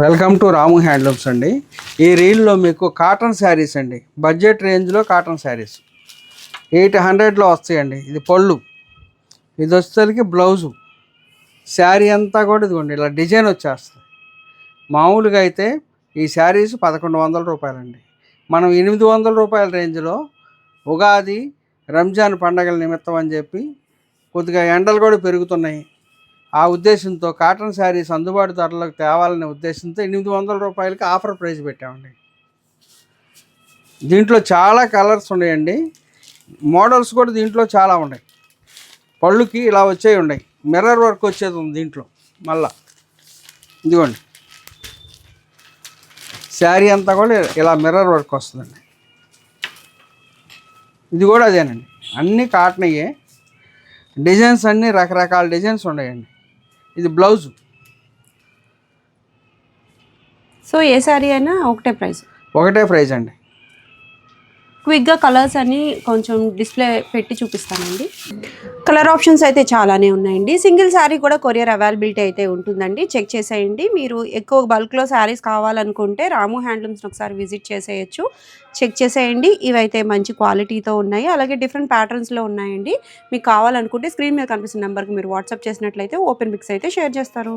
Welcome to Ramu handlooms అండి. ఈ రీల్లో మీకు కాటన్ శారీస్ అండి, బడ్జెట్ రేంజ్లో కాటన్ శారీస్ 800లో వస్తాయండి. ఇది పళ్ళు, ఇది వచ్చేసరికి బ్లౌజు, శారీ అంతా కూడా ఇదిగోండి ఇలా డిజైన్ వచ్చేస్తుంది. మామూలుగా అయితే ఈ శారీస్ 1100 రూపాయలండి. మనం 800 రూపాయల రేంజ్లో ఉగాది రంజాన్ పండగల నిమిత్తం అని చెప్పి కొద్దిగా ఎండలు కూడా పెరుగుతున్నాయి, ఆ ఉద్దేశంతో కాటన్ శారీస్ అందుబాటు ధరలకు తేవాలనే ఉద్దేశంతో 800 రూపాయలకి ఆఫర్ ప్రైస్ పెట్టామండి. దీంట్లో చాలా కలర్స్ ఉన్నాయండి, మోడల్స్ కూడా దీంట్లో చాలా ఉన్నాయి. పళ్ళుకి ఇలా వచ్చేవి ఉన్నాయి, మిర్రర్ వర్క్ వచ్చేది ఉంది దీంట్లో. మళ్ళా ఇదిగోండి శారీ అంతా కూడా ఇలా మిర్రర్ వర్క్ వస్తుందండి. ఇది కూడా అదేనండి, అన్నీ కాటన్ అయ్యే డిజైన్స్, అన్నీ రకరకాల డిజైన్స్ ఉన్నాయండి. ఇది బ్లౌజు. సో ఏ శారీ అయినా ఒకటే ప్రైస్ అండి. క్విక్గా కలర్స్ అన్ని కొంచెం డిస్ప్లే పెట్టి చూపిస్తానండి. కలర్ ఆప్షన్స్ అయితే చాలానే ఉన్నాయండి. సింగిల్ శారీ కూడా కొరియర్ అవైలబిలిటీ అయితే ఉంటుందండి, చెక్ చేసేయండి. మీరు ఎక్కువ బల్క్లో శారీస్ కావాలనుకుంటే రాము హ్యాండ్లూమ్స్ని ఒకసారి విజిట్ చేసేయచ్చు, చెక్ చేసేయండి. ఇవైతే మంచి క్వాలిటీతో ఉన్నాయి, అలాగే డిఫరెంట్ ప్యాటర్న్స్లో ఉన్నాయండి. మీకు కావాలనుకుంటే స్క్రీన్ మీద కనిపిస్తున్న నెంబర్కి మీరు వాట్సాప్ చేసినట్లయితే ఓపెన్ పిక్స్ అయితే షేర్ చేస్తారు.